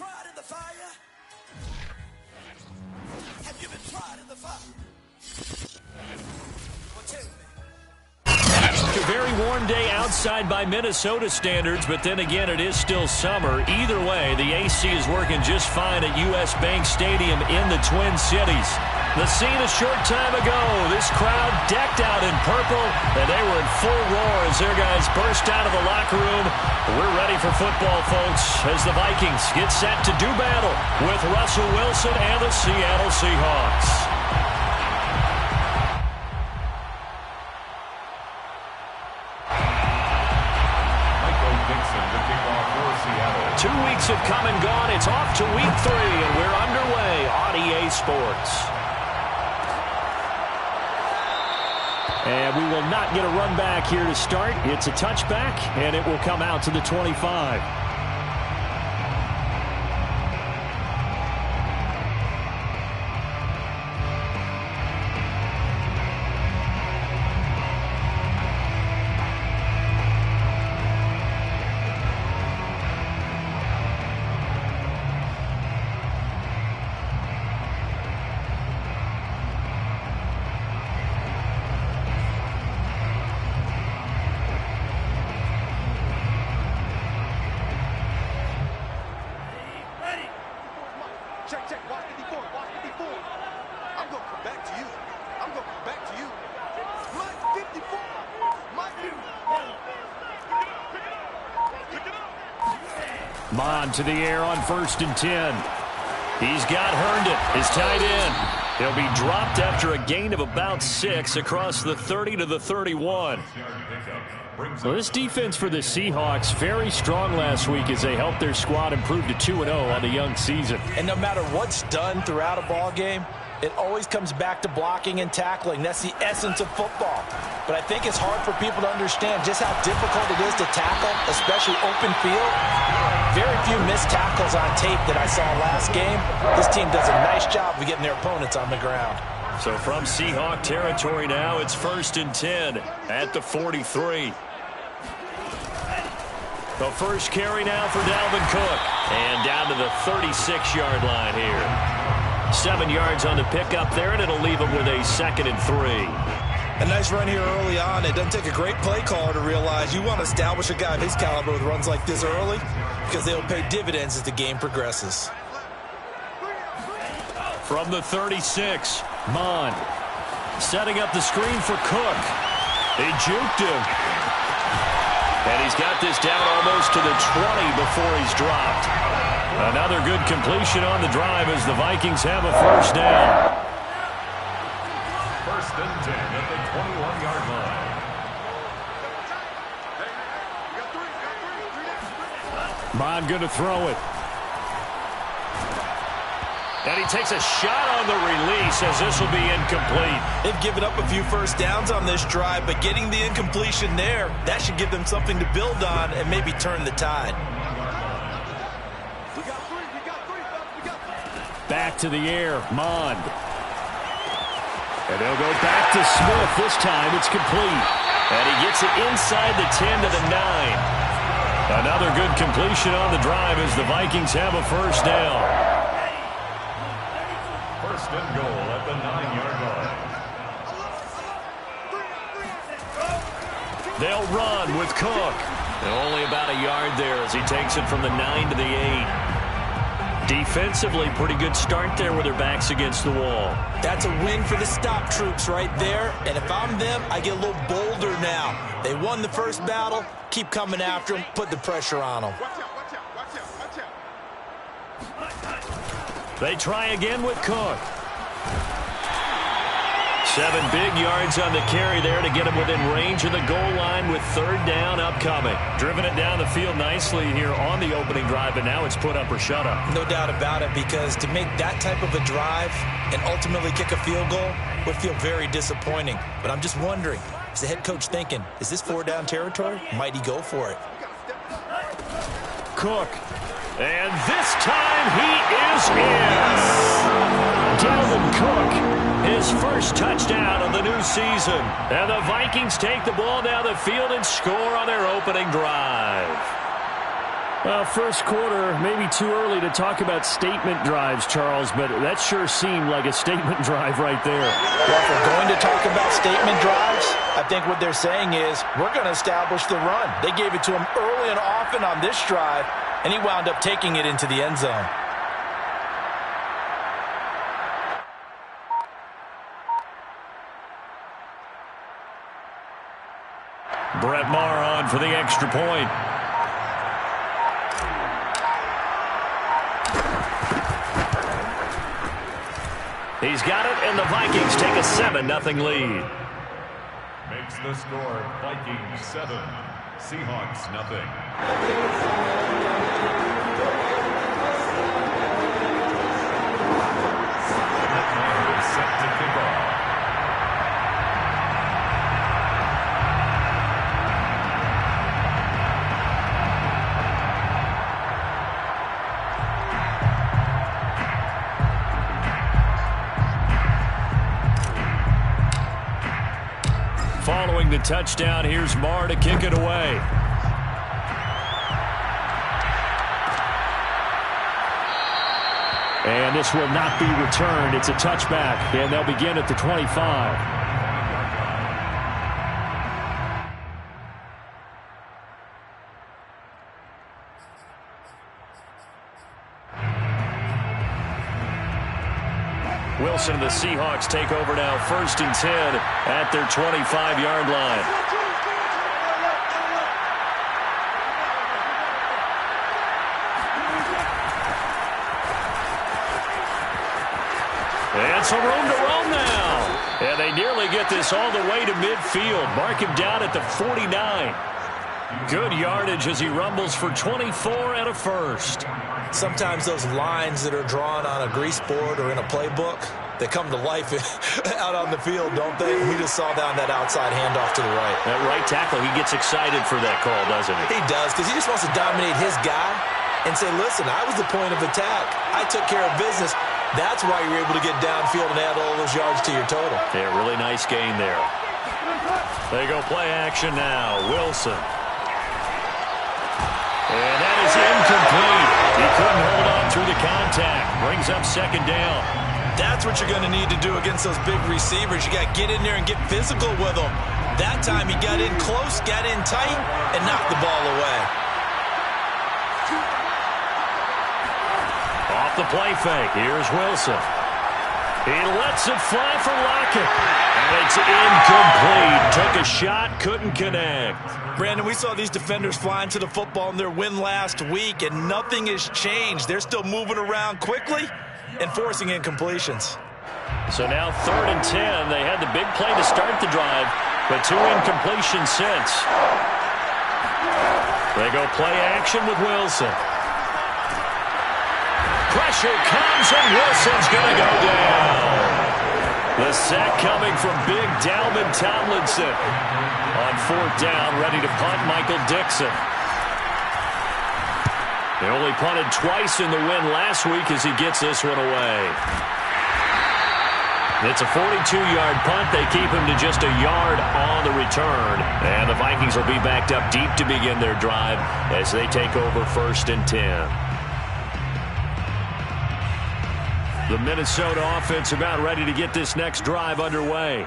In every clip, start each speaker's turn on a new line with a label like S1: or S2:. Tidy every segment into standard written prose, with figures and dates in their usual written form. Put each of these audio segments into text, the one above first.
S1: tried in the fire? Have you been tried in the fire? Well, tell me.
S2: It's a very warm day outside by Minnesota standards, but then again, it is still summer. Either way, the AC is working just fine at U.S. Bank Stadium in the Twin Cities. The scene a short time ago, this crowd decked out in purple, and they were in full roar as their guys burst out of the locker room. We're ready for football, folks, as the Vikings get set to do battle with Russell Wilson and the Seattle Seahawks. 2 weeks have come and gone. It's off to week 3, and we're underway on EA Sports. And we will not get a run back here to start. It's a touchback, and it will come out to the 25.
S1: Check, watch 54, watch 54. I'm going to come back to you. I'm going to come back to you. Mike 54. Mike 54.
S2: Mond to the air on 1st and 10. He's got Herndon, his tight end. He'll be dropped after a gain of about 6 across the 30 to the 31. Well, this defense for the Seahawks, very strong last week as they helped their squad improve to 2-0 on the young season.
S3: And no matter what's done throughout a ball game, it always comes back to blocking and tackling. That's the essence of football. But I think it's hard for people to understand just how difficult it is to tackle, especially open field. Very few missed tackles on tape that I saw last game. This team does a nice job of getting their opponents on the ground.
S2: So from Seahawk territory now, it's 1st and 10 at the 43. The first carry now for Dalvin Cook. And down to the 36-yard line here. 7 yards on the pickup there, and it'll leave him with a 2nd and 3.
S3: A nice run here early on. It doesn't take a great play caller to realize you want to establish a guy of his caliber with runs like this early because they'll pay dividends as the game progresses.
S2: From the 36, Mond setting up the screen for Cook. They juked him. And he's got this down almost to the 20 before he's dropped. Another good completion on the drive as the Vikings have a first down.
S4: 1st and 10 at the 21-yard line.
S2: Mond going to throw it. And he takes a shot on the release as this will be incomplete.
S3: They've given up a few first downs on this drive, but getting the incompletion there, that should give them something to build on and maybe turn the tide.
S2: Back to the air, Mond. And they'll go back to Smith. This time it's complete. And he gets it inside the 10 to the 9. Another good completion on the drive as the Vikings have a first down.
S4: 1st and goal at the 9-yard line.
S2: They'll run with Cook. And only about a yard there as he takes it from the 9 to the 8. Defensively, pretty good start there with their backs against the wall.
S3: That's a win for the stop troops right there. And if I'm them, I get a little bolder now. They won the first battle. Keep coming after them. Put the pressure on them.
S2: They try again with Cook. 7 big yards on the carry there to get him within range of the goal line with 3rd down upcoming. Driven it down the field nicely here on the opening drive, but now it's put up or shut up.
S3: No doubt about it, because to make that type of a drive and ultimately kick a field goal would feel very disappointing. But I'm just wondering, is the head coach thinking, is this 4-down territory? Might he go for it?
S2: Cook. And this time he is in. Dalvin Cook, his first touchdown of the new season. And the Vikings take the ball down the field and score on their opening drive. Well, first quarter, maybe too early to talk about statement drives, Charles, but that sure seemed like a statement drive right there.
S3: Well, if we're going to talk about statement drives, I think what they're saying is we're going to establish the run. They gave it to him early and often on this drive, and he wound up taking it into the end zone.
S2: Brett Maher on for the extra point. He's got it, and the Vikings take a 7-0 lead.
S4: Makes the score Vikings 7, Seahawks 0. Set to kick off.
S2: Following the touchdown, here's Maher to kick it away. And this will not be returned. It's a touchback, and they'll begin at the 25. Wilson and the Seahawks take over now, 1st and 10 at their 25-yard line. And some room to roam now. And they nearly get this all the way to midfield. Mark him down at the 49. Good yardage as he rumbles for 24 and a first.
S3: Sometimes those lines that are drawn on a grease board or in a playbook, they come to life out on the field, don't they? We just saw down that outside handoff to the right.
S2: That right tackle, he gets excited for that call, doesn't he?
S3: He does, because he just wants to dominate his guy and say, listen, I was the point of attack. I took care of business. That's why you're able to get downfield and add all those yards to your total.
S2: Yeah, really nice gain there. They go play action now. Wilson. And that is incomplete. He couldn't hold on through the contact. Brings up 2nd down.
S3: That's what you're going to need to do against those big receivers. You got to get in there and get physical with them. That time he got in close, got in tight, and knocked the ball away.
S2: Off the play fake. Here's Wilson. He lets it fly for Lockett. And it's incomplete. Took a shot, couldn't connect.
S3: Brandon, we saw these defenders flying to the football in their win last week, and nothing has changed. They're still moving around quickly and forcing incompletions.
S2: So now 3rd and 10. They had the big play to start the drive, but 2 incompletions since. They go play action with Wilson. Pressure comes, and Wilson's going to go down. The sack coming from big Dalvin Tomlinson. On 4th down, ready to punt, Michael Dixon. They only punted twice in the win last week as he gets this one away. It's a 42-yard punt. They keep him to just a yard on the return. And the Vikings will be backed up deep to begin their drive as they take over 1st and 10. The Minnesota offense about ready to get this next drive underway.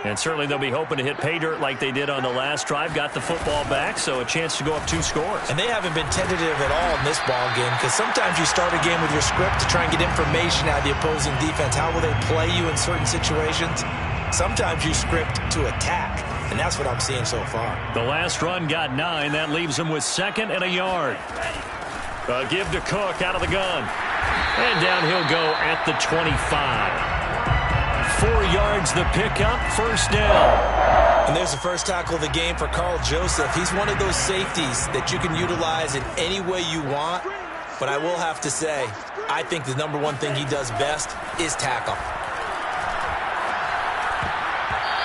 S2: And certainly they'll be hoping to hit pay dirt like they did on the last drive. Got the football back, so a chance to go up 2 scores.
S3: And they haven't been tentative at all in this ball game, because sometimes you start a game with your script to try and get information out of the opposing defense. How will they play you in certain situations? Sometimes you script to attack, and that's what I'm seeing so far.
S2: The last run got 9. That leaves them with 2nd and a yard. A give to Cook out of the gun. And down he'll go at the 25. 4 yards the pickup, 1st down.
S3: And there's the first tackle of the game for Carl Joseph. He's one of those safeties that you can utilize in any way you want. But I will have to say, I think the #1 thing he does best is tackle.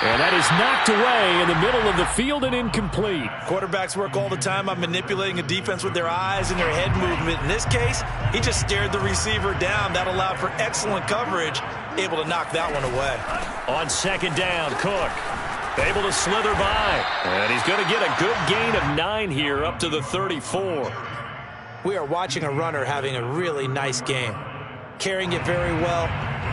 S2: And that is knocked away in the middle of the field and incomplete.
S3: Quarterbacks work all the time on manipulating a defense with their eyes and their head movement. In this case, he just stared the receiver down. That allowed for excellent coverage, able to knock that one away.
S2: On 2nd down, Cook able to slither by. And he's going to get a good gain of 9 here up to the 34.
S3: We are watching a runner having a really nice game. Carrying it very well.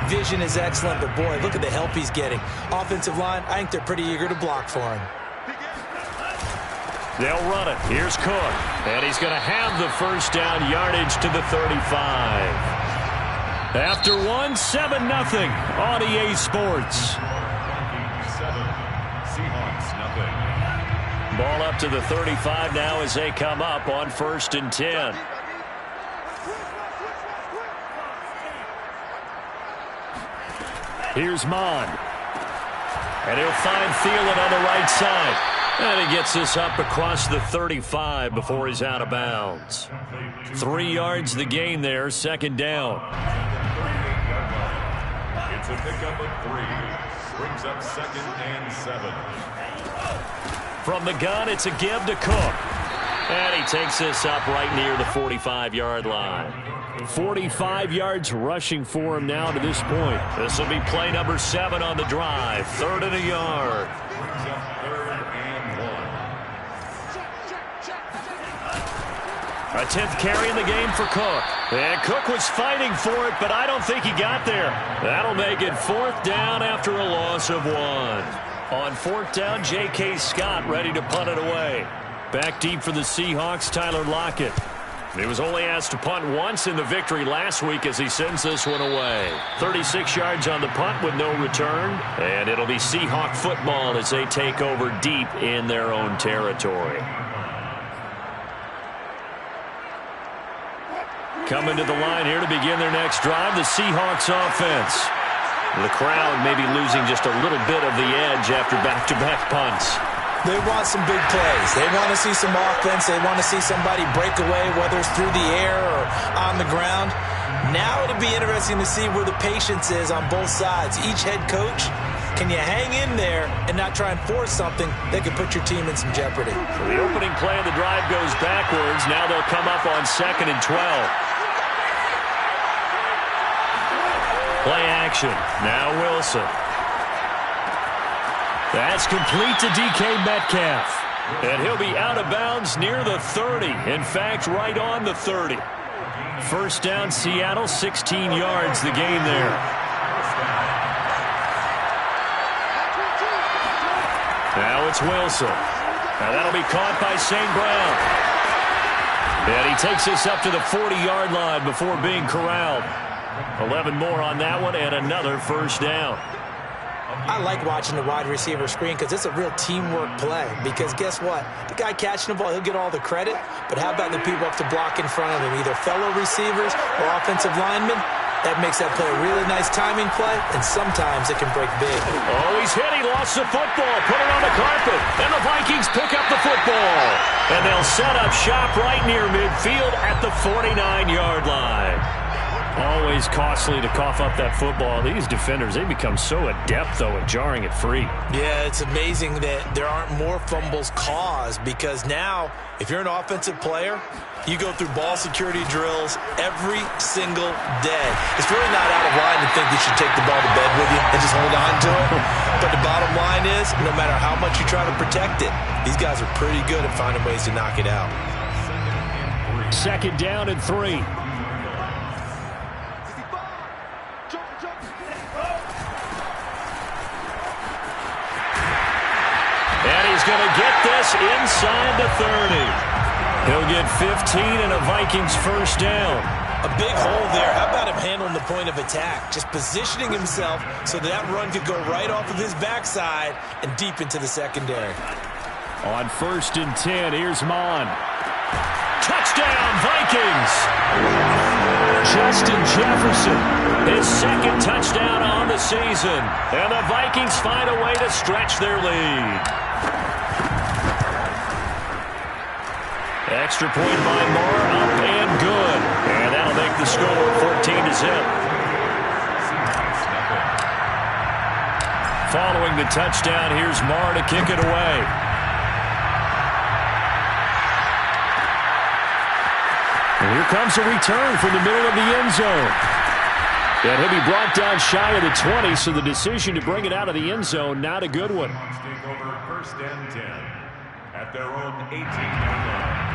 S3: Vision is excellent, but boy, look at the help he's getting. Offensive line, I think they're pretty eager to block for him.
S2: They'll run it. Here's Cook. And he's going to have the first down, yardage to the 35. After one, 7-0 on EA Sports.
S4: Vikings 7, Seahawks nothing.
S2: Ball up to the 35 now as they come up on 1st and 10. Here's Mon. And he'll find Thielen on the right side. And he gets this up across the 35 before he's out of bounds. 3 yards the gain there, 2nd down.
S4: It's a pickup of 3. Brings up 2nd and 7.
S2: From the gun, it's a give to Cook. And he takes this up right near the 45-yard line. 45 yards rushing for him now to this point. This will be play number 7 on the drive. 3rd and a yard.
S4: Brings up 3rd and 1.
S2: A 10th carry in the game for Cook. And Cook was fighting for it, but I don't think he got there. That'll make it 4th down after a loss of 1. On 4th down, J.K. Scott ready to punt it away. Back deep for the Seahawks, Tyler Lockett. He was only asked to punt once in the victory last week as he sends this one away. 36 yards on the punt with no return. And it'll be Seahawk football as they take over deep in their own territory. Coming to the line here to begin their next drive, the Seahawks offense. The crowd may be losing just a little bit of the edge after back-to-back punts.
S3: They want some big plays. They want to see some offense. They want to see somebody break away, whether it's through the air or on the ground. Now it'll be interesting to see where the patience is on both sides. Each head coach, can you hang in there and not try and force something that could put your team in some jeopardy?
S2: So the opening play of the drive goes backwards. Now they'll come up on 2nd and 12. Play action. Now Wilson. That's complete to DK Metcalf. And he'll be out of bounds near the 30. In fact, right on the 30. 1st down, Seattle, 16 yards the gain there. Now it's Wilson. Now that'll be caught by St. Brown. And he takes this up to the 40-yard line before being corralled. 11 more on that one and another 1st down.
S3: I like watching the wide receiver screen because it's a real teamwork play. Because guess what? The guy catching the ball, he'll get all the credit. But how about the people up to block in front of him, either fellow receivers or offensive linemen? That makes that play a really nice timing play, and sometimes it can break big.
S2: Oh, he's hit. He lost the football. Put it on the carpet. And the Vikings pick up the football. And they'll set up shop right near midfield at the 49-yard line. Always costly to cough up that football. These defenders, they become so adept, though, at jarring it free.
S3: Yeah, it's amazing that there aren't more fumbles caused because now, if you're an offensive player, you go through ball security drills every single day. It's really not out of line to think you should take the ball to bed with you and just hold on to it. But the bottom line is, no matter how much you try to protect it, these guys are pretty good at finding ways to knock it out.
S2: 2nd down and 3. And he's going to get this inside the 30. He'll get 15 and a Vikings 1st down.
S3: A big hole there. How about him handling the point of attack? Just positioning himself so that run could go right off of his backside and deep into the secondary.
S2: On 1st and 10, here's Mon. Touchdown, Vikings! Justin Jefferson, his 2nd touchdown on the season. And the Vikings find a way to stretch their lead. Extra point by Moore, up and good. And that'll make the score 14-0. Following the touchdown, here's Moore to kick it away. And here comes a return from the middle of the end zone. And he'll be brought down shy of the 20, so the decision to bring it out of the end zone, not a good one.
S4: Take over 1st and 10 at their own 18-yard line.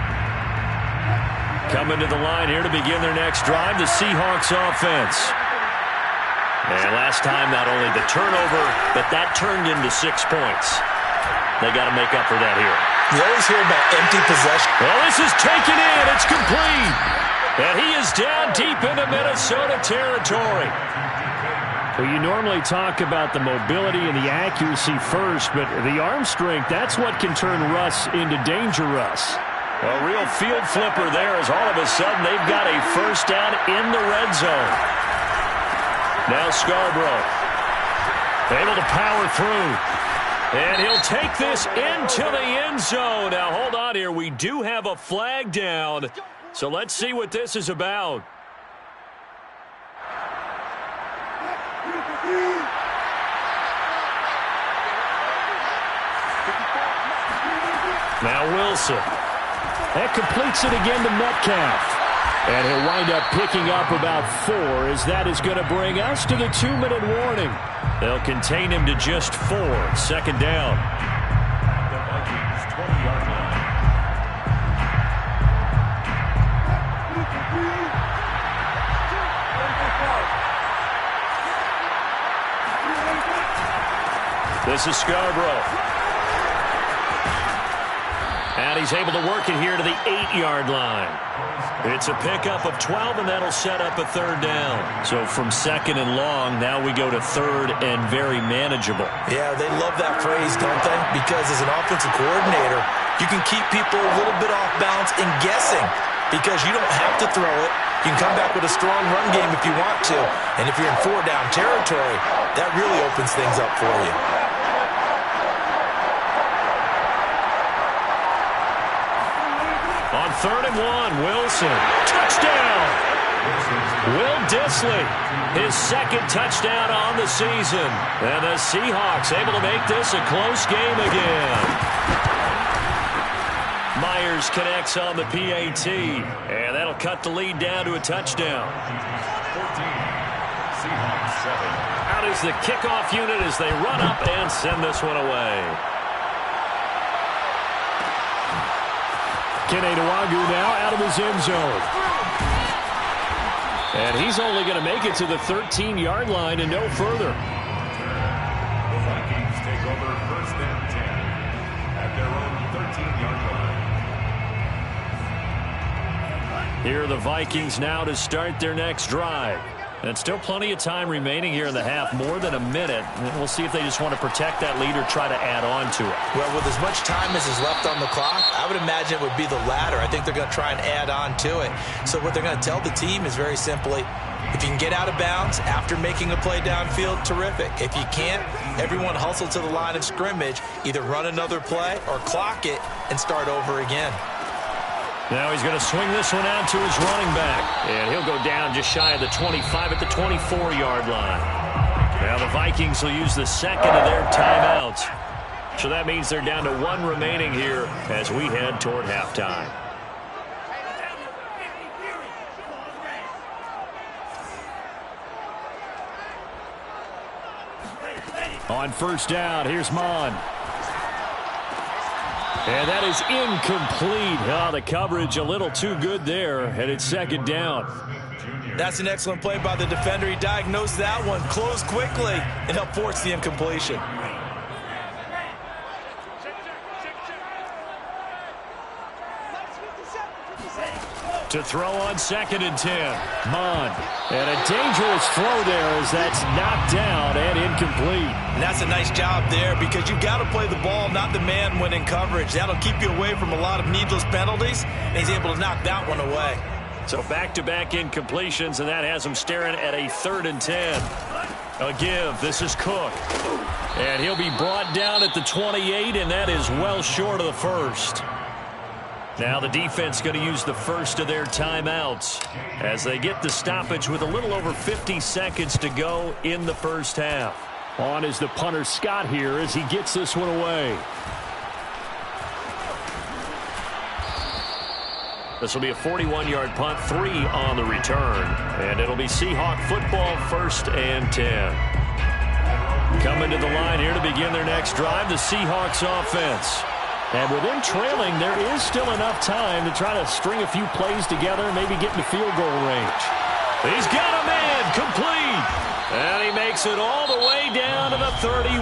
S2: Coming to the line here to begin their next drive, the Seahawks offense. And last time, not only the turnover, but that turned into 6 points. They got to make up for that here.
S3: You always hear about empty possession.
S2: Well, this is taken in. It's complete. And he is down deep into Minnesota territory. Well, you normally talk about the mobility and the accuracy first, but the arm strength, that's what can turn Russ into Danger Russ. A real field flipper there as all of a sudden they've got a first down in the red zone. Now Scarborough able to power through. And he'll take this into the end zone. Now, hold on here. We do have a flag down. So let's see what this is about. Now Wilson. That completes it again to Metcalf. And he'll wind up picking up about 4 as that is going to bring us to the 2-minute warning. They'll contain him to just 4. Second down.
S4: The Vikings 20-yard line.
S2: This is Scarborough. And he's able to work it here to the 8-yard line. It's a pickup of 12, and that'll set up a third down. So from second and long, now we go to third and very manageable.
S3: Yeah, they love that phrase, don't they? Because as an offensive coordinator, you can keep people a little bit off balance and guessing because you don't have to throw it. You can come back with a strong run game if you want to. And if you're in 4-down territory, that really opens things up for you.
S2: On 3rd and 1, Wilson. Touchdown! Will Dissly, his second touchdown on the season. And the Seahawks able to make this a close game again. Myers connects on the PAT. And that'll cut the lead down to a touchdown.
S4: 14, Seahawks 7.
S2: Out is the kickoff unit as they run up and send this one away. Kene Nwagu now out of his end zone. And he's only going to make it to the 13-yard line and no further.
S4: The Vikings take over 1st and 10 at their own 13-yard line.
S2: Here are the Vikings now to start their next drive. And still plenty of time remaining here in the half, more than a minute. And we'll see if they just want to protect that lead or try to add on to it.
S3: Well, with as much time as is left on the clock, I would imagine it would be the latter. I think they're going to try and add on to it. So what they're going to tell the team is very simply, if you can get out of bounds after making a play downfield, terrific. If you can't, everyone hustle to the line of scrimmage, either run another play or clock it and start over again.
S2: Now he's going to swing this one out to his running back. And he'll go down just shy of the 25 at the 24-yard line. Now the Vikings will use the second of their timeouts. So that means they're down to 1 remaining here as we head toward halftime. On first down, here's Mon. And that is incomplete. Oh, the coverage a little too good there, and it's second down.
S3: That's an excellent play by the defender. He diagnosed that one, closed quickly, and helped force the incompletion.
S2: To throw on 2nd and 10. Mon. And a dangerous throw there as that's knocked down and incomplete.
S3: And that's a nice job there because you've got to play the ball, not the man when in coverage. That'll keep you away from a lot of needless penalties, and he's able to knock that one away.
S2: So back-to-back incompletions, and that has him staring at a 3rd and 10. A give. This is Cook. And he'll be brought down at the 28, and that is well short of the first. Now the defense going to use the first of their timeouts as they get the stoppage with a little over 50 seconds to go in the first half. On is the punter Scott here as he gets this one away. This will be a 41-yard punt, 3 on the return. And it'll be Seahawk football, 1st and 10. Coming to the line here to begin their next drive, the Seahawks offense. And with them trailing, there is still enough time to try to string a few plays together and maybe get into field goal range. He's got a man complete. And he makes it all the way down to the 31.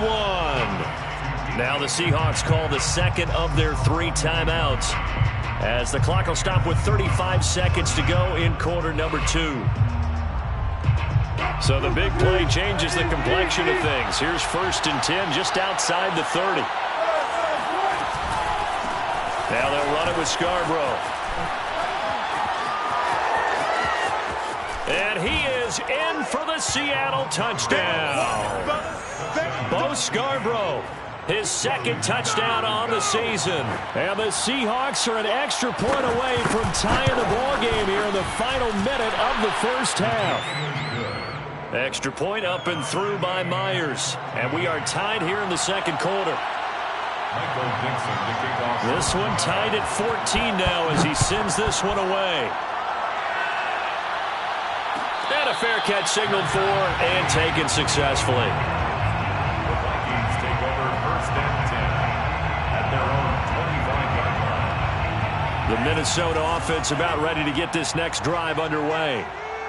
S2: Now the Seahawks call the second of their 3 timeouts, as the clock will stop with 35 seconds to go in quarter number 2. So the big play changes the complexion of things. Here's 1st and 10 just outside the 30. Now they'll run it with Scarborough. And he is in for the Seattle touchdown. Bo Scarborough, his 2nd touchdown on the season. And the Seahawks are an extra point away from tying the ballgame here in the final minute of the first half. Extra point up and through by Myers. And we are tied here in the 2nd quarter. This one tied at 14 now as he sends this one away. And a fair catch signaled for and taken successfully.
S4: The Vikings take over 1st and 10 at their own 25-yard line.
S2: The Minnesota offense about ready to get this next drive underway.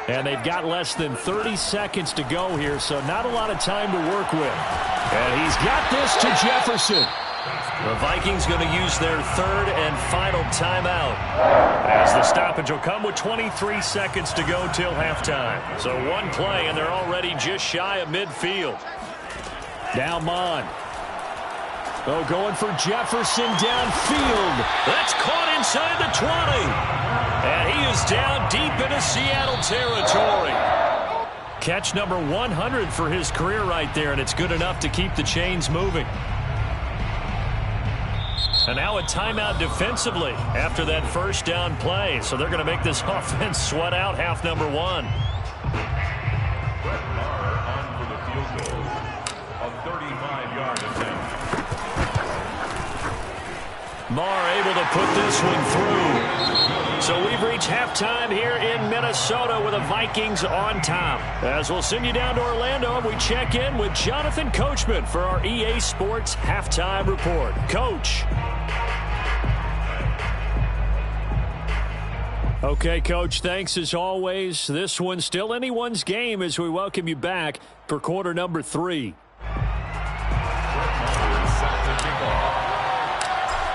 S2: And they've got less than 30 seconds to go here, so not a lot of time to work with. And he's got this to Jefferson. The Vikings going to use their 3rd and final timeout, as the stoppage will come with 23 seconds to go till halftime. So one play, and they're already just shy of midfield. Now Mond. Oh, going for Jefferson downfield. That's caught inside the 20. And he is down deep into Seattle territory. Catch number 100 for his career right there, and it's good enough to keep the chains moving. And now a timeout defensively after that 1st down play. So they're going to make this offense sweat out half number 1.
S4: Brett Maher on for the field goal. A 35-yard attempt.
S2: Maher able to put this one through. So we've reached halftime here in Minnesota with the Vikings on top. As we'll send you down to Orlando, and we check in with Jonathan Coachman for our EA Sports Halftime Report. Coach. Okay, Coach, thanks as always. This one's still anyone's game as we welcome you back for quarter number 3.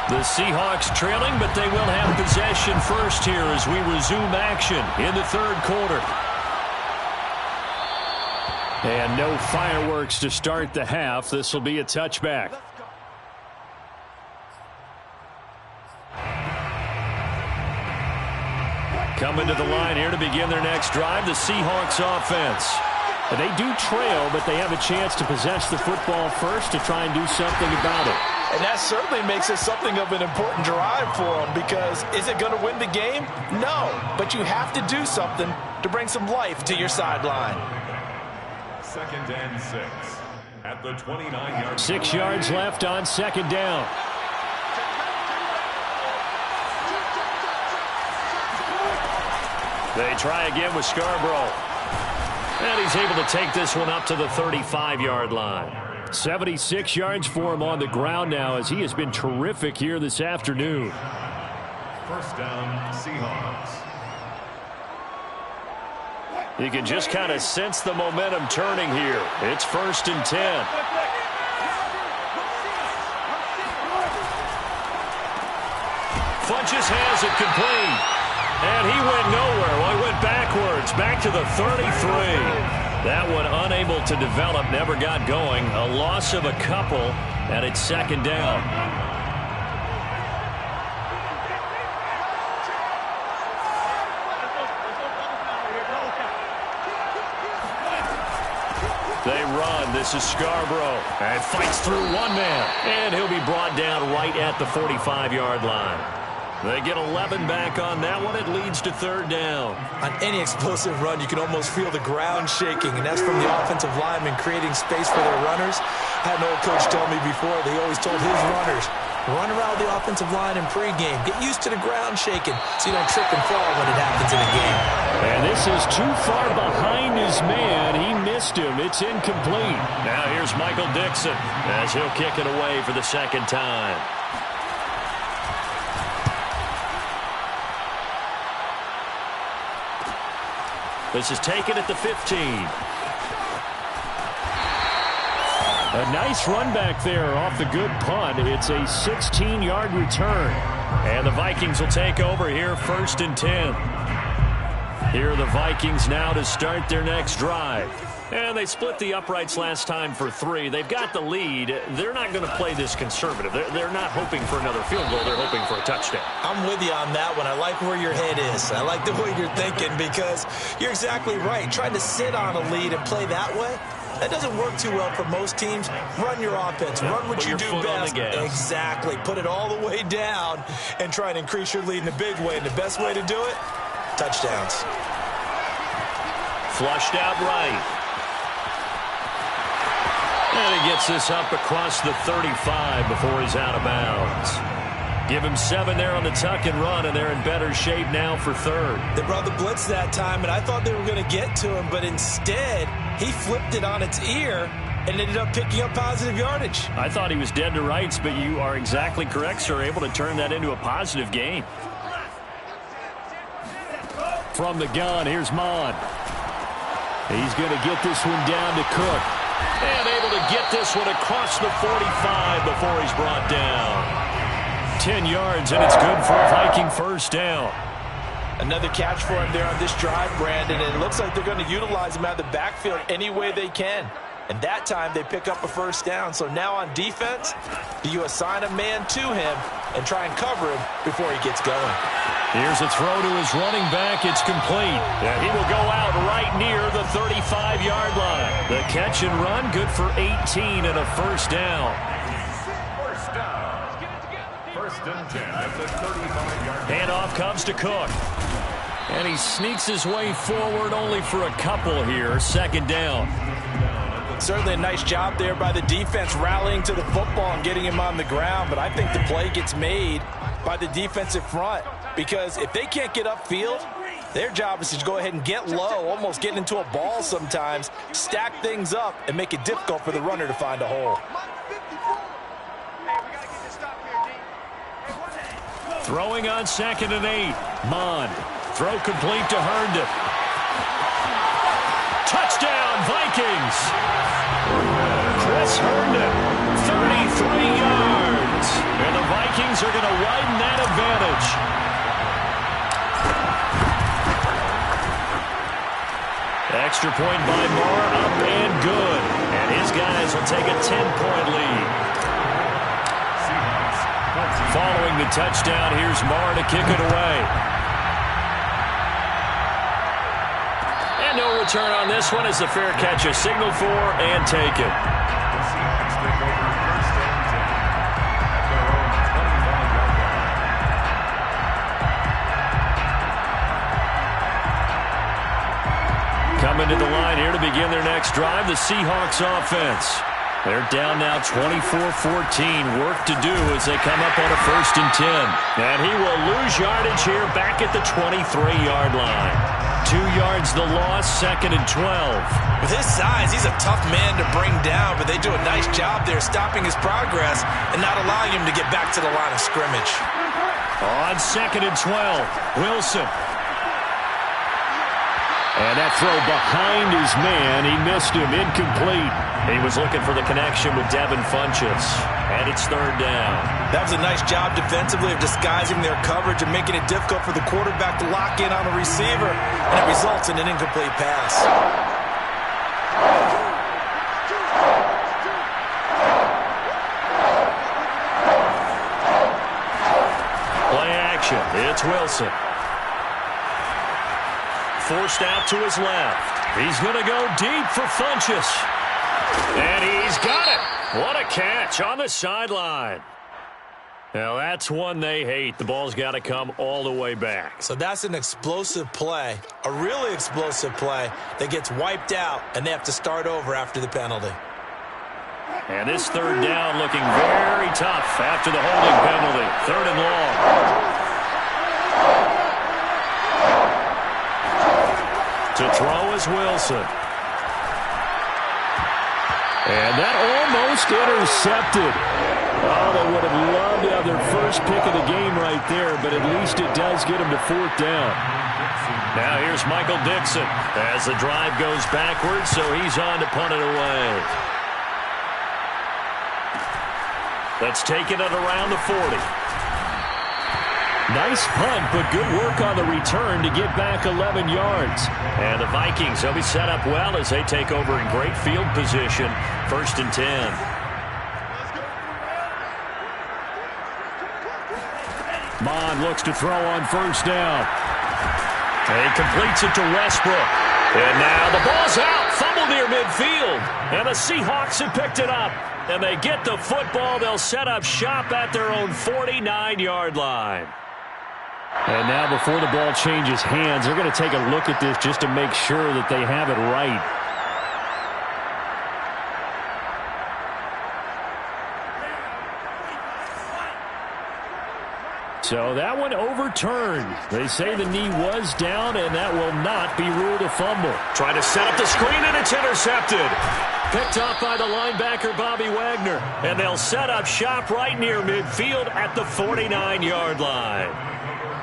S2: The Seahawks trailing, but they will have possession first here as we resume action in the 3rd quarter. And no fireworks to start the half. This will be a touchback. Coming to the line here to begin their next drive, the Seahawks offense. They do trail, but they have a chance to possess the football first to try and do something about it.
S3: And that certainly makes it something of an important drive for them, because is it going to win the game? No, but you have to do something to bring some life to your sideline.
S4: 2nd and 6 at the 29-yard line.
S2: 6 yards left on 2nd down. They try again with Scarborough. And he's able to take this one up to the 35-yard line. 76 yards for him on the ground now, as he has been terrific here this afternoon.
S4: 1st down, Seahawks.
S2: You can just kind of sense the momentum turning here. It's 1st and 10. Funches has it complete. And he went nowhere. Well, he went backwards, back to the 33. That one unable to develop, never got going. A loss of a couple, and it's 2nd down. They run. This is Scarborough. And fights through one man. And he'll be brought down right at the 45-yard line. They get 11 back on that one. It leads to 3rd down.
S3: On any explosive run, you can almost feel the ground shaking, and that's from the offensive linemen creating space for their runners. I had an old coach tell me before, they always told his runners, run around the offensive line in pregame. Get used to the ground shaking so you don't trip and fall when it happens in a game.
S2: And this is too far behind his man. He missed him. It's incomplete. Now here's Michael Dixon as he'll kick it away for the 2nd time. This is taken at the 15. A nice run back there off the good punt. It's a 16-yard return. And the Vikings will take over here, 1st and 10. Here are the Vikings now to start their next drive. And they split the uprights last time for 3. They've got the lead. They're not going to play this conservative. They're not hoping for another field goal. They're hoping for a touchdown.
S3: I'm with you on that one. I like where your head is. I like the way you're thinking because you're exactly right. Trying to sit on a lead and play that way, that doesn't work too well for most teams. Run your offense. Run what you do best. Exactly. Put it all the way down and try and increase your lead in a big way. And the best way to do it, touchdowns.
S2: Flushed out right. And he gets this up across the 35 before he's out of bounds. Give him 7 there on the tuck and run, and they're in better shape now for 3rd.
S3: They brought the blitz that time, and I thought they were going to get to him, but instead he flipped it on its ear and ended up picking up positive yardage.
S2: I thought he was dead to rights, but you are exactly correct, sir. Able to turn that into a positive gain. From the gun, here's Mon. He's going to get this one down to Cook. And able to get this one across the 45 before he's brought down. 10 yards, and it's good for a Viking 1st down.
S3: Another catch for him there on this drive, Brandon, and it looks like they're going to utilize him out of the backfield any way they can. And that time they pick up a 1st down. So now on defense, do you assign a man to him and try and cover him before he gets going?
S2: Here's a throw to his running back. It's complete. And he will go out right near the 35-yard line. The catch and run, good for 18 and a 1st down.
S4: 1st down. 1st and 10 at the 35-yard line.
S2: Handoff comes to Cook. And he sneaks his way forward only for a couple here. 2nd down.
S3: Certainly a nice job there by the defense rallying to the football and getting him on the ground. But I think the play gets made by the defensive front. Because if they can't get upfield, their job is to go ahead and get low, almost get into a ball sometimes, stack things up, and make it difficult for the runner to find a hole.
S2: Throwing on 2nd and 8. Mon. Throw complete to Herndon. Touchdown, Vikings! Chris Herndon, 33 yards. And the Vikings are going to widen that advantage. Extra point by Marr, up and good. And his guys will take a 10-point lead. Following the touchdown, here's Marr to kick it away. And no return on this one as the fair catch is signaled for and taken.
S4: The Seahawks take over 1st and 10 at their own 25-yard line.
S2: Coming to the line here to begin their next drive, the Seahawks offense. They're down now 24-14. Work to do as they come up on a 1st and 10. And he will lose yardage here back at the 23-yard line. 2 yards the loss, 2nd and 12.
S3: With his size, he's a tough man to bring down, but they do a nice job there stopping his progress and not allowing him to get back to the line of scrimmage.
S2: On 2nd and 12, Wilson. And that throw behind his man, he missed him, incomplete. He was looking for the connection with Devin Funchess, and it's 3rd down.
S3: That was a nice job defensively of disguising their coverage and making it difficult for the quarterback to lock in on a receiver, and it results in an incomplete pass.
S2: Play action, it's Wilson. Forced out to his left. He's going to go deep for Funchess. And he's got it. What a catch on the sideline. Now, that's one they hate. The ball's got to come all the way back.
S3: So that's an explosive play, a really explosive play that gets wiped out, and they have to start over after the penalty.
S2: And this 3rd down looking very tough after the holding penalty. 3rd and long. To throw is Wilson. And that almost intercepted. Oh, they would have loved to have their first pick of the game right there, but at least it does get them to 4th down. Now here's Michael Dixon as the drive goes backwards, so he's on to punt it away. That's taken it around the 40. Nice punt, but good work on the return to get back 11 yards. And the Vikings will be set up well as they take over in great field position. 1st and 10. Mond looks to throw on 1st down. He completes it to Westbrook. And now the ball's out. Fumble near midfield. And the Seahawks have picked it up. And they get the football. They'll set up shop at their own 49-yard line. And now before the ball changes hands, they're going to take a look at this just to make sure that they have it right. So that one overturned. They say the knee was down, and that will not be ruled a fumble. Trying to set up the screen, and it's intercepted. Picked up by the linebacker, Bobby Wagner. And they'll set up shop right near midfield at the 49-yard line.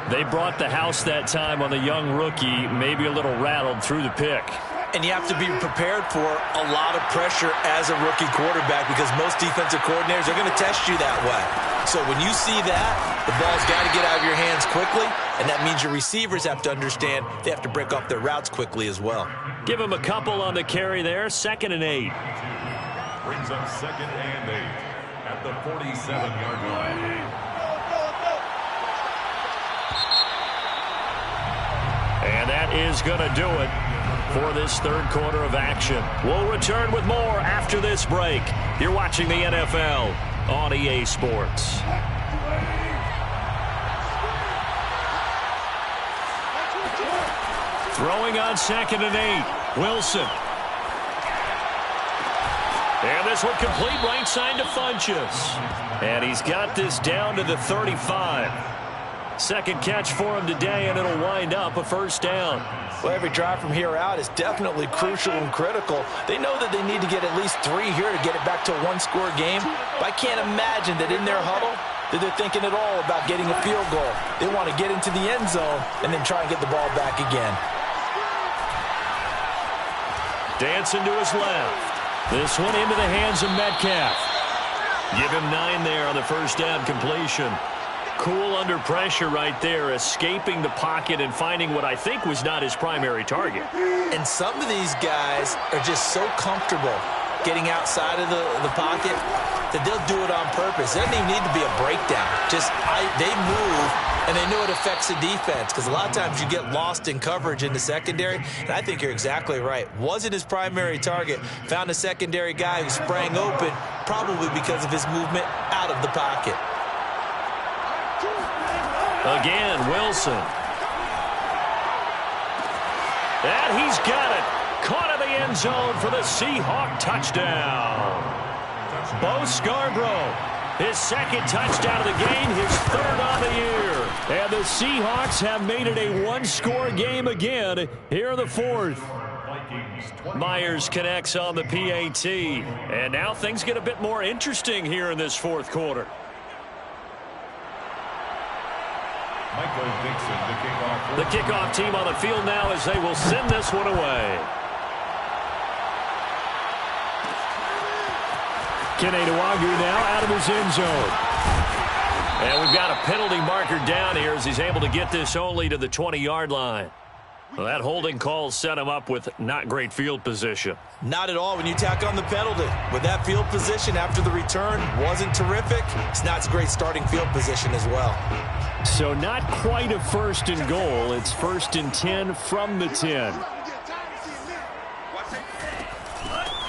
S2: They brought the house that time on the young rookie, maybe a little rattled through the pick.
S3: And you have to be prepared for a lot of pressure as a rookie quarterback because most defensive coordinators are going to test you that way. So when you see that, the ball's got to get out of your hands quickly, and that means your receivers have to understand they have to break off their routes quickly as well.
S2: Give him a couple on the carry there, 2nd and 8.
S4: Brings up 2nd and 8 at the 47-yard line.
S2: And that is going to do it for this 3rd quarter of action. We'll return with more after this break. You're watching the NFL on EA Sports. Throwing on 2nd and 8. Wilson. And this one complete right side to Funchess. And he's got this down to the 35. Second catch for him today, and it'll wind up a 1st down.
S3: Well, every drive from here out is definitely crucial and critical. They know that they need to get at least 3 here to get it back to a 1-score game. But I can't imagine that in their huddle that they're thinking at all about getting a field goal. They want to get into the end zone and then try and get the ball back again.
S2: Dancing to his left. This one into the hands of Metcalf. Give him 9 there on the 1st down completion. Cool under pressure right there, escaping the pocket and finding what I think was not his primary target.
S3: And some of these guys are just so comfortable getting outside of the pocket that they'll do it on purpose. It doesn't even need to be a breakdown. They move, and they know it affects the defense because a lot of times you get lost in coverage in the secondary, and I think you're exactly right. Wasn't his primary target. Found a secondary guy who sprang open, probably because of his movement out of the pocket.
S2: Again, Wilson. And he's got it. Caught in the end zone for the Seahawk touchdown. Bo Scarborough, his 2nd touchdown of the game, his 3rd on the year. And the Seahawks have made it a 1-score game again here in the 4th. Myers connects on the PAT. And now things get a bit more interesting here in this 4th quarter. The kickoff team on the field now as they will send this one away. Keneduagu now out of his end zone. And we've got a penalty marker down here as he's able to get this only to the 20-yard line. Well, that holding call set him up with not great field position.
S3: Not at all when you tack on the penalty. With that field position after the return wasn't terrific, it's not a great starting field position as well.
S2: So not quite a 1st and goal. It's 1st and 10 from the 10.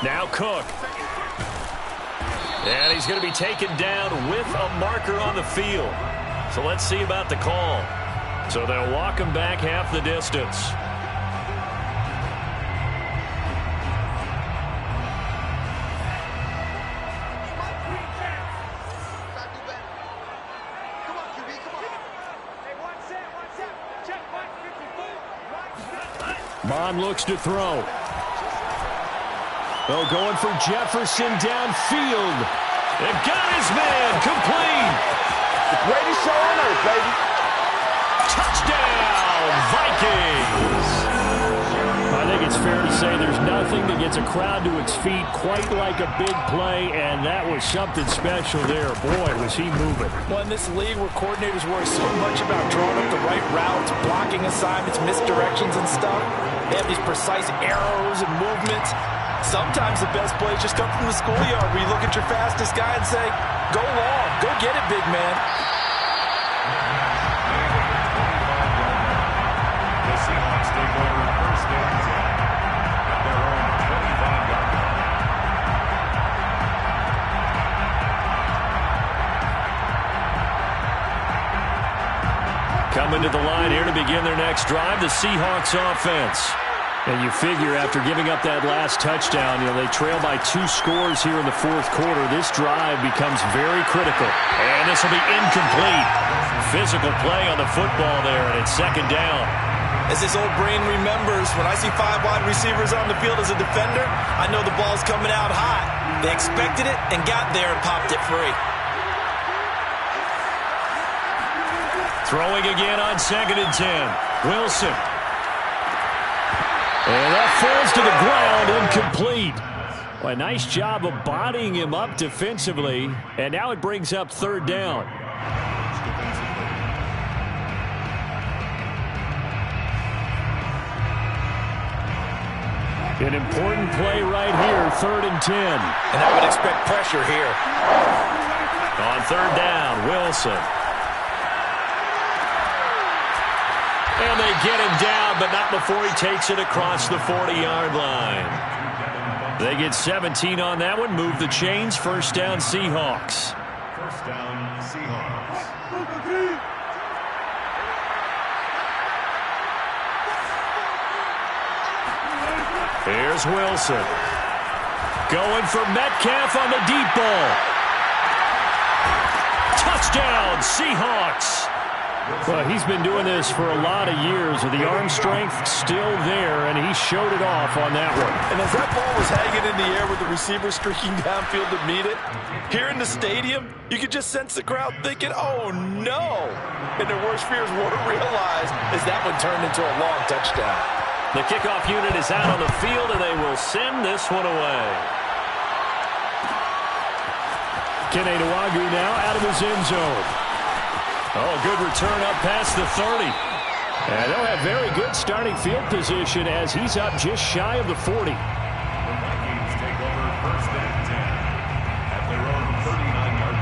S2: Now Cook. And he's going to be taken down with a marker on the field. So let's see about the call. So they'll walk him back half the distance. Mond looks to throw. Oh, going for Jefferson downfield. And got his man complete.
S1: The greatest show on earth, baby.
S2: Touchdown, Vikings.
S5: I think it's fair to say there's nothing that gets a crowd to its feet quite like a big play, and that was something special there. Boy, was he moving.
S3: Well, in this league where coordinators worry so much about drawing up the right routes, blocking assignments, misdirections and stuff, they have these precise arrows and movements. Sometimes the best plays just come from the schoolyard where you look at your fastest guy and say, go long, go get it, big man.
S4: The Seahawks take over first and 10 at their own 25-yard line.
S2: Coming to the line here to begin their next drive, the Seahawks offense.
S5: And you figure after giving up that last touchdown, they trail by 2 scores here in the fourth quarter. This drive becomes very critical.
S2: And this will be incomplete. Physical play on the football there, and it's second down.
S3: As this old brain remembers, when I see 5 wide receivers on the field as a defender, I know the ball's coming out hot. They expected it and got there and popped it free.
S2: Throwing again on second and 10. Wilson. And that falls to the ground, incomplete.
S5: Well, a nice job of bodying him up defensively, and now it brings up third down. An important play right here, third and 10.
S3: And I would expect pressure here.
S2: On third down, Wilson. And they get him down, but not before he takes it across the 40-yard line. They get 17 on that one, move the chains, first down Seahawks.
S4: First down, Seahawks.
S2: Here's Wilson. Going for Metcalf on the deep ball. Touchdown, Seahawks.
S5: Well, he's been doing this for a lot of years with the arm strength still there, and he showed it off on that one.
S3: And as that ball was hanging in the air with the receiver streaking downfield to meet it, here in the stadium, you could just sense the crowd thinking, oh, no. And their worst fears weren't realized as that one turned into a long touchdown.
S2: The kickoff unit is out on the field, and they will send this one away.
S5: Kenny Nwagu now out of his end zone.
S2: Oh, good return up past the 30.
S5: And they'll have very good starting field position as he's up just shy of the 40.
S4: The Vikings take over first and 10 at their own 39-yard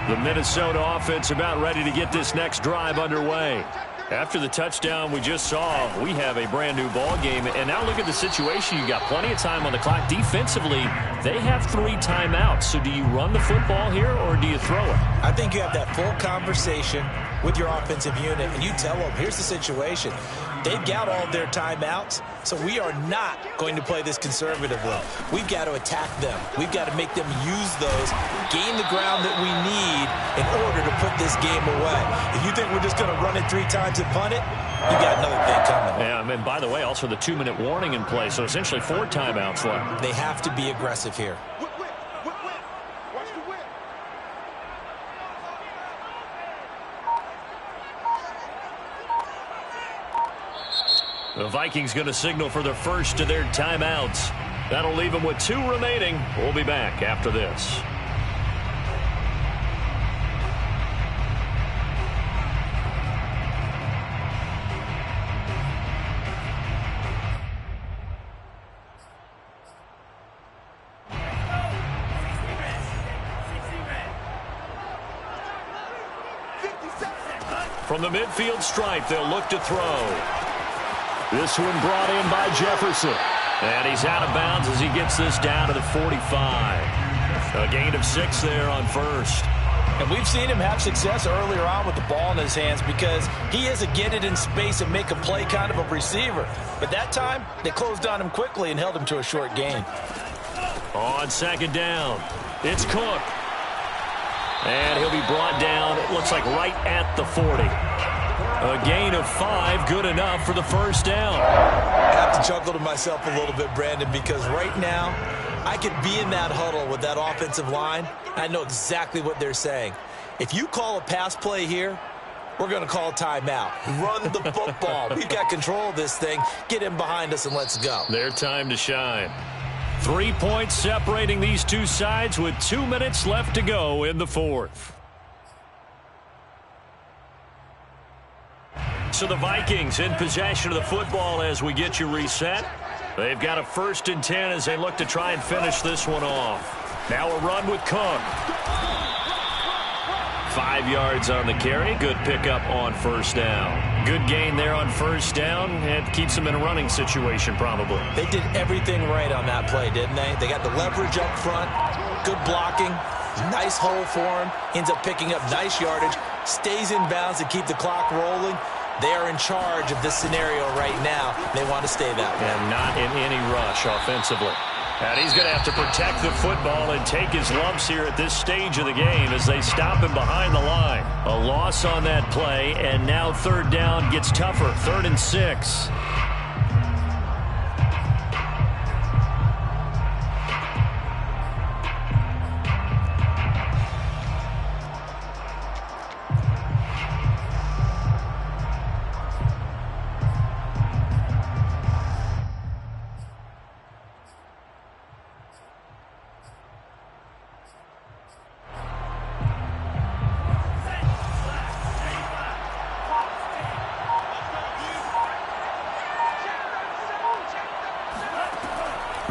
S4: line.
S2: The Minnesota offense about ready to get this next drive underway. After the touchdown we just saw, we have a brand new ball game. And now look at the situation. You got plenty of time on the clock. Defensively, they have 3 timeouts. So do you run the football here or do you throw it?
S3: I think you have that full conversation with your offensive unit, and you tell them, here's the situation. They've got all their timeouts, so we are not going to play this conservatively. We've got to attack them. We've got to make them use those, gain the ground that we need in order to put this game away. If you think we're just going to run it 3 times and punt it, you got another thing coming.
S2: Yeah, and by the way, also the 2-minute warning in play, so essentially 4 timeouts left.
S3: They have to be aggressive here.
S1: Watch the whip.
S2: The Vikings going to signal for the first of their timeouts. That'll leave them with 2 remaining. We'll be back after this. From the midfield stripe, they'll look to throw.
S5: This one brought in by Jefferson.
S2: And he's out of bounds as he gets this down to the 45. A gain of 6 there on first.
S3: And we've seen him have success earlier on with the ball in his hands because he is a get it in space and make a play kind of a receiver. But that time, they closed on him quickly and held him to a short gain.
S2: On second down, it's Cook. And he'll be brought down, it looks like right at the 40. A gain of 5, good enough for the first down.
S3: to chuckle to myself a little bit, Brandon, because right now I could be in that huddle with that offensive line. I know exactly what they're saying. If you call a pass play here, we're going to call a timeout. Run the football. We've got control of this thing. Get in behind us and let's go.
S2: Their time to shine. 3 points separating these two sides with 2 minutes left to go in the fourth. So the Vikings in possession of the football as we get you reset. They've got a 1st and 10 as they look to try and finish this one off. Now a run with Cook. 5 yards on the carry. Good pickup on 1st down. Good gain there on 1st down. It keeps them in a running situation probably.
S3: They did everything right on that play, didn't they? They got the leverage up front. Good blocking. Nice hole for him. Ends up picking up nice yardage. Stays in bounds to keep the clock rolling. They are in charge of this scenario right now. They want to stay that way.
S2: And not in any rush offensively. And he's going to have to protect the football and take his lumps here at this stage of the game as they stop him behind the line. A loss on that play, and now 3rd down gets tougher. 3rd and 6.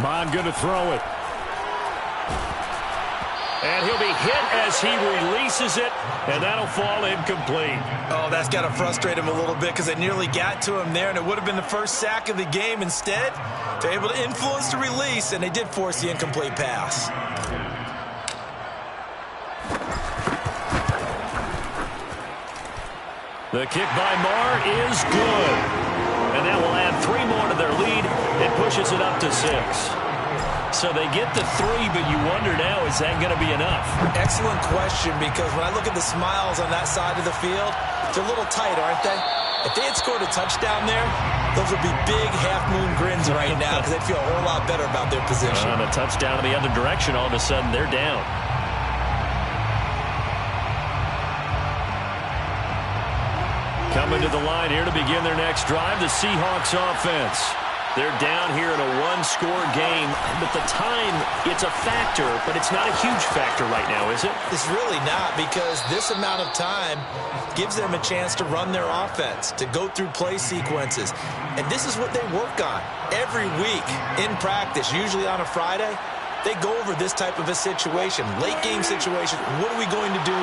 S5: Bond going to throw it.
S2: And he'll be hit as he releases it, and that'll fall incomplete.
S3: Oh, that's got to frustrate him a little bit because they nearly got to him there, and it would have been the first sack of the game. Instead, they're able to influence the release, and they did force the incomplete pass.
S2: The kick by Marr is good. And that will add 3 more to their lead. It pushes it up to 6. So they get the 3, but you wonder now, is that going to be enough?
S3: Excellent question, because when I look at the smiles on that side of the field, they're a little tight, aren't they? If they had scored a touchdown there, those would be big half-moon grins right now because they'd feel a whole lot better about their position.
S2: On a touchdown in the other direction, all of a sudden they're down. Coming to the line here to begin their next drive, the Seahawks offense. They're down here in a 1-score game, but the time, it's a factor, but it's not a huge factor right now, is it?
S3: It's really not, because this amount of time gives them a chance to run their offense, to go through play sequences. And this is what they work on every week in practice, usually on a Friday. They go over this type of a situation, late game situation. What are we going to do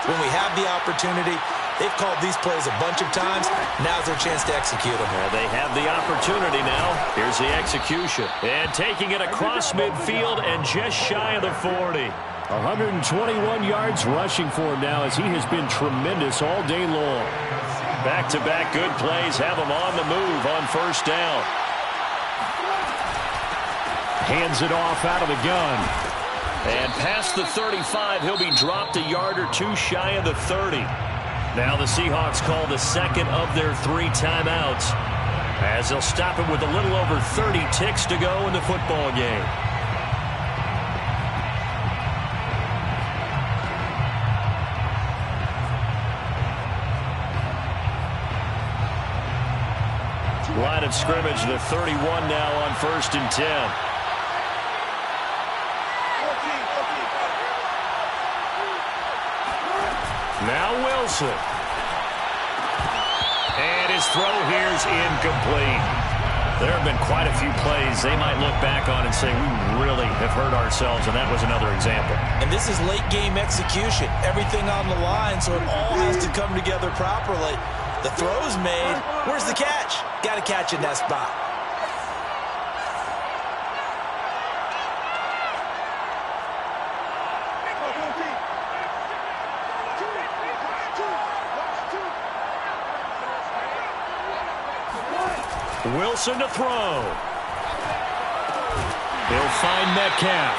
S3: when we have the opportunity? They've called these plays a bunch of times. Now's their chance to execute them.
S2: Yeah, they have the opportunity now. Here's the execution. And taking it across midfield and just shy of the 40.
S5: 121 yards rushing for him now as he has been tremendous all day long.
S2: Back-to-back good plays have him on the move on 1st down.
S5: Hands it off out of the gun.
S2: And past the 35, he'll be dropped a yard or 2 shy of the 30. Now the Seahawks call the 2nd of their 3 timeouts as they'll stop him with a little over 30 ticks to go in the football game. Line of scrimmage, the 31 now on 1st and 10. Now Wilson. And his throw here's incomplete. There have been quite a few plays they might look back on and say, we really have hurt ourselves, and that was another example.
S3: And this is late game execution. Everything on the line, so it all has to come together properly. The throw's made. Where's the catch? Got to catch in that spot.
S2: Wilson to throw. He'll find Metcalf.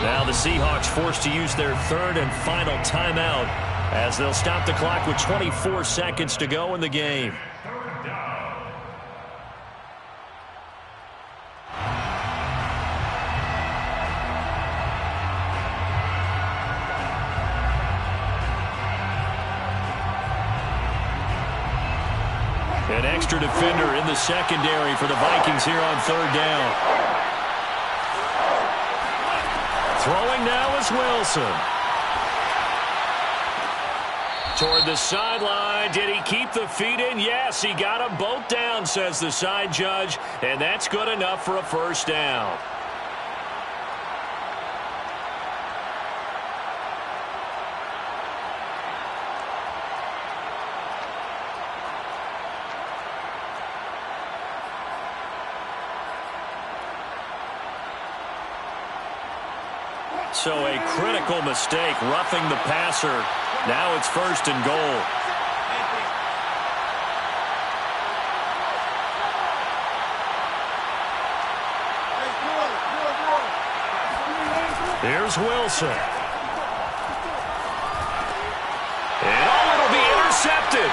S2: Now the Seahawks forced to use their 3rd and final timeout as they'll stop the clock with 24 seconds to go in the game. An extra defender in the secondary for the Vikings here on third down. Throwing now is Wilson. Toward the sideline. Did he keep the feet in? Yes, he got them both down, says the side judge, and that's good enough for a first down. So a critical mistake, roughing the passer. Now it's first and goal. Here's Wilson. And it'll be intercepted.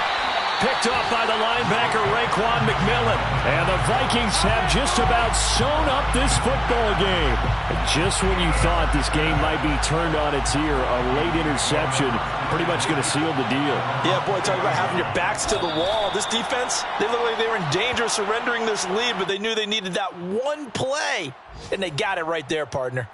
S2: Picked off by the linebacker, Raekwon McMillan. And the Vikings have just about sewn up this football game. And just when you thought this game might be turned on its ear, a late interception pretty much going to seal the deal. Yeah, boy, talk about having your backs to the wall. This defense, they look like they were in danger of surrendering this lead, but they knew they needed that one play. And they got it right there, partner.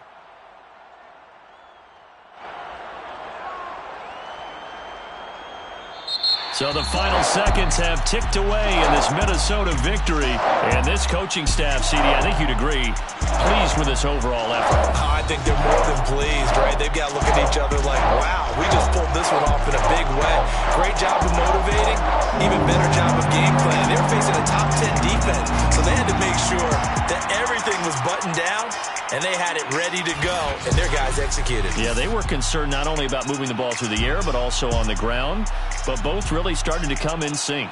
S2: So the final seconds have ticked away in this Minnesota victory. And this coaching staff, CD, I think you'd agree, pleased with this overall effort. I think they're more than pleased, right? They've got to look at each other like, wow, we just pulled this one off in a big way. Great job of motivating, even better job of game planning. They were facing a top 10 defense, so they had to make sure that everything was buttoned down, and they had it ready to go, and their guys executed. Yeah, they were concerned not only about moving the ball through the air, but also on the ground, but both really started to come in sync.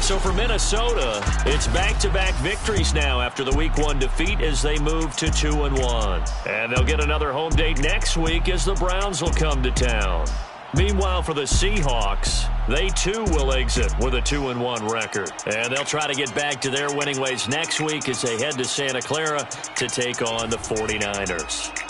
S2: So for Minnesota, it's back-to-back victories now after the Week 1 defeat as they move to 2-1. And they'll get another home date next week as the Browns will come to town. Meanwhile, for the Seahawks, they too will exit with a 2-1 record. And they'll try to get back to their winning ways next week as they head to Santa Clara to take on the 49ers.